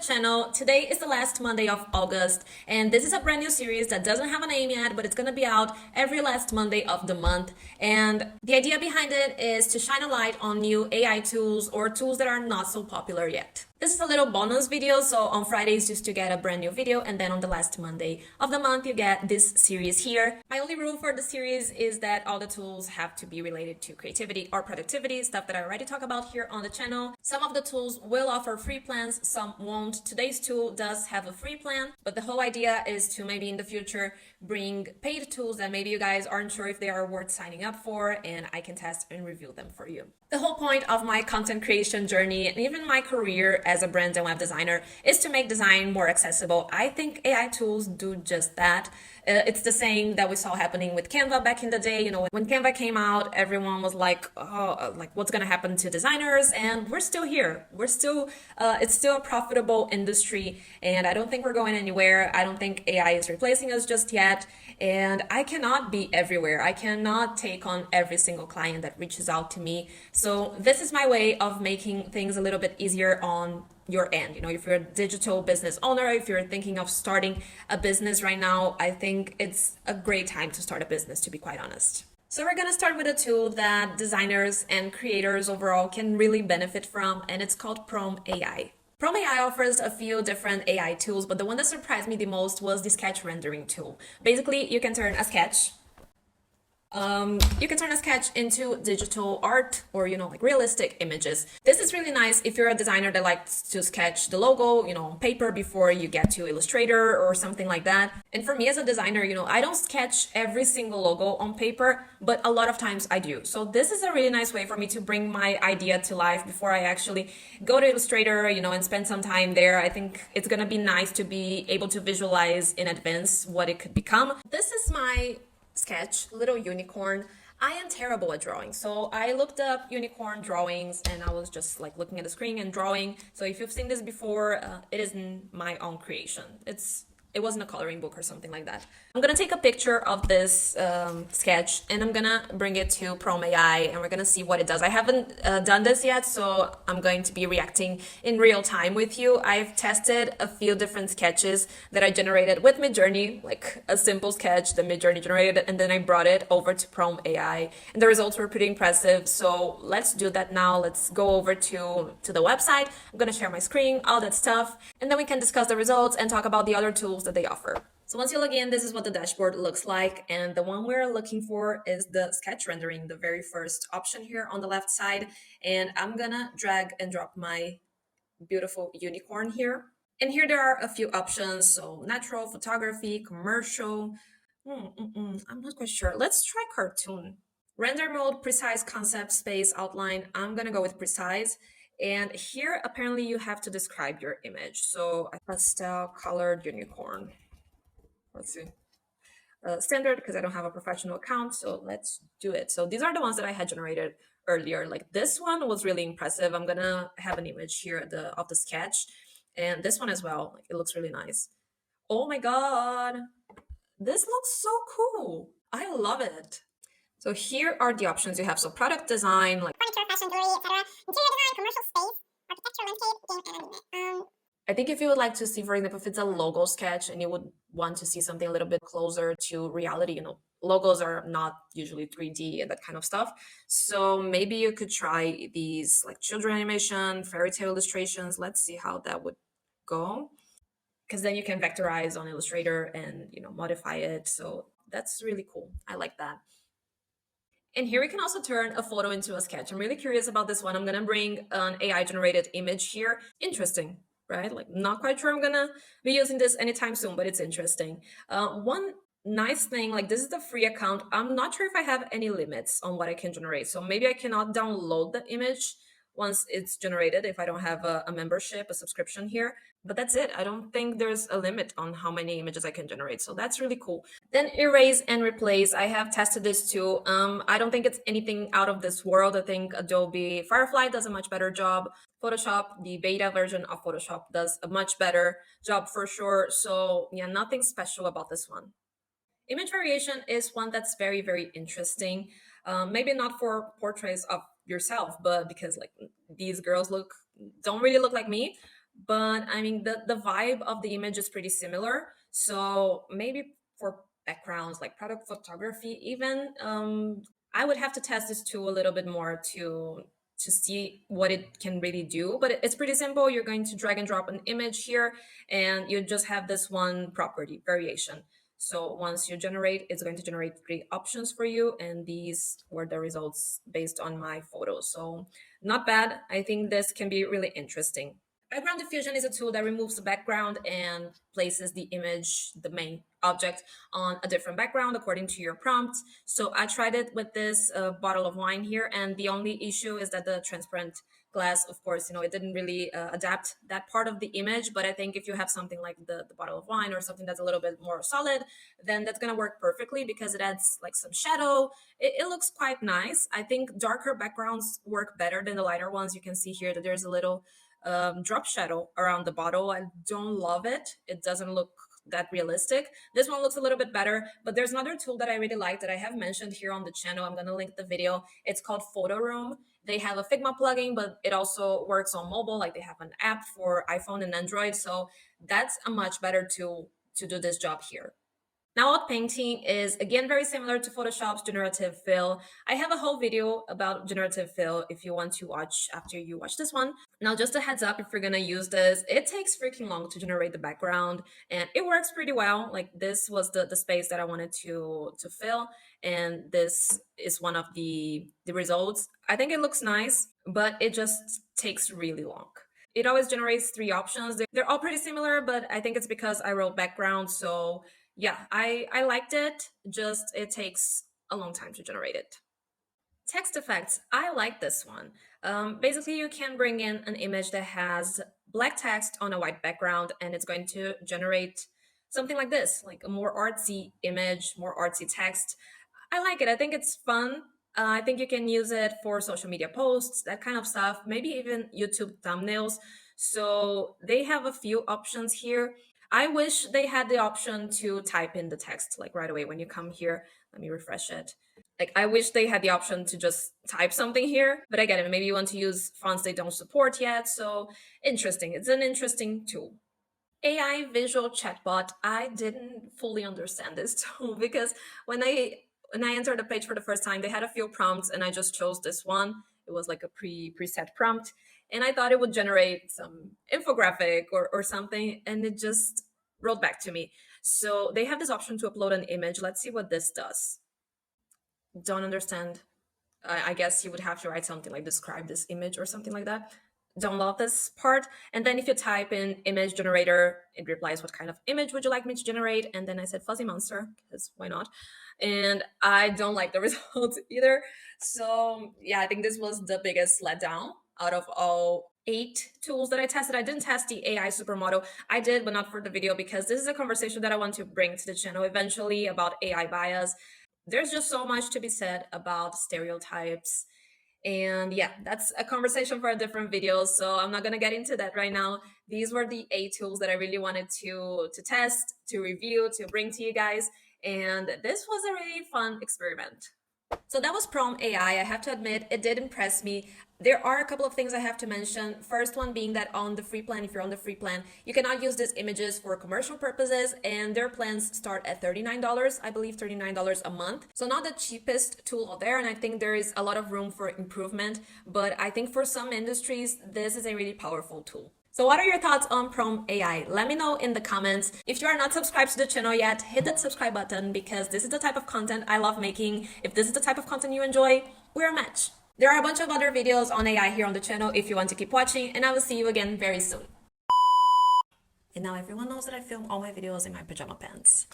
channel. Today is the last Monday of August, and this is a brand new series that doesn't have a name yet, but it's gonna be out every last Monday of the month. And the idea behind it is to shine a light on new AI tools or tools that are not so popular yet. This is a little bonus video, so on Fridays just to get a brand new video, and then on the last Monday of the month you get this series here. My only rule for the series is that all the tools have to be related to creativity or productivity, stuff that I already talk about here on the channel. Some of the tools will offer free plans, some won't. Today's tool does have a free plan, but the whole idea is to maybe in the future bring paid tools that maybe you guys aren't sure if they are worth signing up for, and I can test and review them for you. The whole point of my content creation journey and even my career as a brand and web designer is to make design more accessible. I think AI tools do just that. It's the same that we saw happening with Canva back in the day. You know, when Canva came out, everyone was like, oh, like what's gonna happen to designers? And we're still here. It's still a profitable industry, and I don't think we're going anywhere. I don't think AI is replacing us just yet. And I cannot be everywhere. I cannot take on every single client that reaches out to me. So this is my way of making things a little bit easier on your end. You know, if you're a digital business owner, if you're thinking of starting a business right now, I think it's a great time to start a business, to be quite honest. So we're gonna start with a tool that designers and creators overall can really benefit from, and it's called Prom AI. Prom AI offers a few different AI tools, but the one that surprised me the most was the sketch rendering tool. Basically, you can turn a sketch into digital art or, you know, like realistic images. This is really nice if you're a designer that likes to sketch the logo, you know, on paper before you get to Illustrator or something like that. And for me as a designer, you know, I don't sketch every single logo on paper, but a lot of times I do. So this is a really nice way for me to bring my idea to life before I actually go to Illustrator, you know, and spend some time there. I think it's gonna be nice to be able to visualize in advance what it could become. This is my sketch, little unicorn. I am terrible at drawing, so I looked up unicorn drawings and I was just like looking at the screen and drawing. So if you've seen this before, it isn't my own creation. It wasn't a coloring book or something like that. I'm gonna take a picture of this sketch and I'm gonna bring it to Prom AI and we're gonna see what it does. I haven't done this yet, so I'm going to be reacting in real time with you. I've tested a few different sketches that I generated with Midjourney, like a simple sketch that Midjourney generated, and then I brought it over to Prom AI and the results were pretty impressive. So let's do that now. Let's go over to the website. I'm gonna share my screen, all that stuff, and then we can discuss the results and talk about the other tools that they offer. So once you log in, this is what the dashboard looks like. And the one we're looking for is the sketch rendering, the very first option here on the left side. And I'm gonna drag and drop my beautiful unicorn here. And here there are a few options. So natural, photography, commercial. I'm not quite sure. Let's try cartoon. Render mode, precise concept, space, outline. I'm gonna go with precise. And here, apparently you have to describe your image. So pastel colored unicorn. Let's see. Standard, because I don't have a professional account. So let's do it. So these are the ones that I had generated earlier. Like this one was really impressive. I'm gonna have an image here of the sketch. And this one as well. Like, it looks really nice. Oh my God. This looks so cool. I love it. So here are the options you have. So product design, like furniture, fashion, jewelry, etc. Interior design, commercial space, architecture, landscape, game, and anime. I think if you would like to see, for example, if it's a logo sketch and you would want to see something a little bit closer to reality, you know, logos are not usually 3D and that kind of stuff. So maybe you could try these like children animation, fairy tale illustrations. Let's see how that would go. Because then you can vectorize on Illustrator and, you know, modify it. So that's really cool. I like that. And here we can also turn a photo into a sketch. I'm really curious about this one. I'm gonna bring an AI generated image here. Interesting, right? Like, not quite sure I'm gonna be using this anytime soon, but it's interesting. One nice thing, like this is the free account. I'm not sure if I have any limits on what I can generate. So maybe I cannot download the image once it's generated if I don't have a membership, a subscription here. But that's it. I don't think there's a limit on how many images I can generate. So that's really cool. Then erase and replace. I have tested this too. I don't think it's anything out of this world. I think Adobe Firefly does a much better job. Photoshop, the beta version of Photoshop, does a much better job for sure. So yeah, nothing special about this one. Image variation is one that's very, very interesting. Maybe not for portraits of yourself, but because like these girls don't really look like me. but I mean, the vibe of the image is pretty similar. So maybe for backgrounds like product photography, even, I would have to test this tool a little bit more to see what it can really do. But it's pretty simple. You're going to drag and drop an image here, and you just have this one property variation. So once you generate, it's going to generate three options for you, and these were the results based on my photos. So not bad. I think this can be really interesting. Background diffusion is a tool that removes the background and places the image, the main object, on a different background according to your prompt. So I tried it with this bottle of wine here, and the only issue is that the transparent glass, of course, it didn't really adapt that part of the image. But I think if you have something like the bottle of wine or something that's a little bit more solid, then that's going to work perfectly because it adds like some shadow. It looks quite nice. I think darker backgrounds work better than the lighter ones. You can see here that there's a little drop shadow around the bottle. I don't love it. It doesn't look that realistic. This one looks a little bit better, but there's another tool that I really like that I have mentioned here on the channel. I'm going to link the video. It's called Photo Room. They have a Figma plugin, but it also works on mobile. Like they have an app for iPhone and Android. So that's a much better tool to do this job here. Now, out painting is again very similar to Photoshop's generative fill. I have a whole video about generative fill if you want to watch after you watch this one. Now, just a heads up, if you're gonna use this, it takes freaking long to generate the background, and it works pretty well. Like this was the space that I wanted to fill, and this is one of the results. I think it looks nice, but it just takes really long. It always generates three options. They're all pretty similar, but I think it's because I wrote background. So yeah, I liked it. Just it takes a long time to generate it. Text effects. I like this one. Basically, you can bring in an image that has black text on a white background, and it's going to generate something like this, like a more artsy image, more artsy text. I like it. I think it's fun. I think you can use it for social media posts, that kind of stuff, maybe even YouTube thumbnails. So they have a few options here. I wish they had the option to type in the text like right away when you come here. Let me refresh it. Like, I wish they had the option to just type something here, but I get it. Maybe you want to use fonts they don't support yet. So interesting. It's an interesting tool. AI visual chatbot. I didn't fully understand this tool because when I entered the page for the first time, they had a few prompts and I just chose this one. It was like a preset prompt, and I thought it would generate some infographic or something, and it just wrote back to me. So they have this option to upload an image. Let's see what this does. Don't understand. I guess you would have to write something like describe this image or something like that. Don't love this part. And then if you type in image generator, it replies what kind of image would you like me to generate? And then I said fuzzy monster, because why not? And I don't like the results either. So yeah, I think this was the biggest letdown out of all 8 tools that I tested. I didn't test the AI supermodel. I did, but not for the video, because this is a conversation that I want to bring to the channel eventually about AI bias. There's just so much to be said about stereotypes, and yeah, that's a conversation for a different video, so I'm not going to get into that right now. These were the 8 tools that I really wanted to test, to review, to bring to you guys, and this was a really fun experiment. So that was Prom AI. I have to admit, it did impress me. There are a couple of things I have to mention. First one being that on the free plan, if you're on the free plan, you cannot use these images for commercial purposes, and their plans start at $39, I believe $39 a month. So not the cheapest tool out there, and I think there is a lot of room for improvement, but I think for some industries, this is a really powerful tool. So what are your thoughts on Prom AI? Let me know in the comments. If you are not subscribed to the channel yet, hit that subscribe button because this is the type of content I love making. If this is the type of content you enjoy, we're a match. There are a bunch of other videos on AI here on the channel if you want to keep watching, and I will see you again very soon. And now everyone knows that I film all my videos in my pajama pants.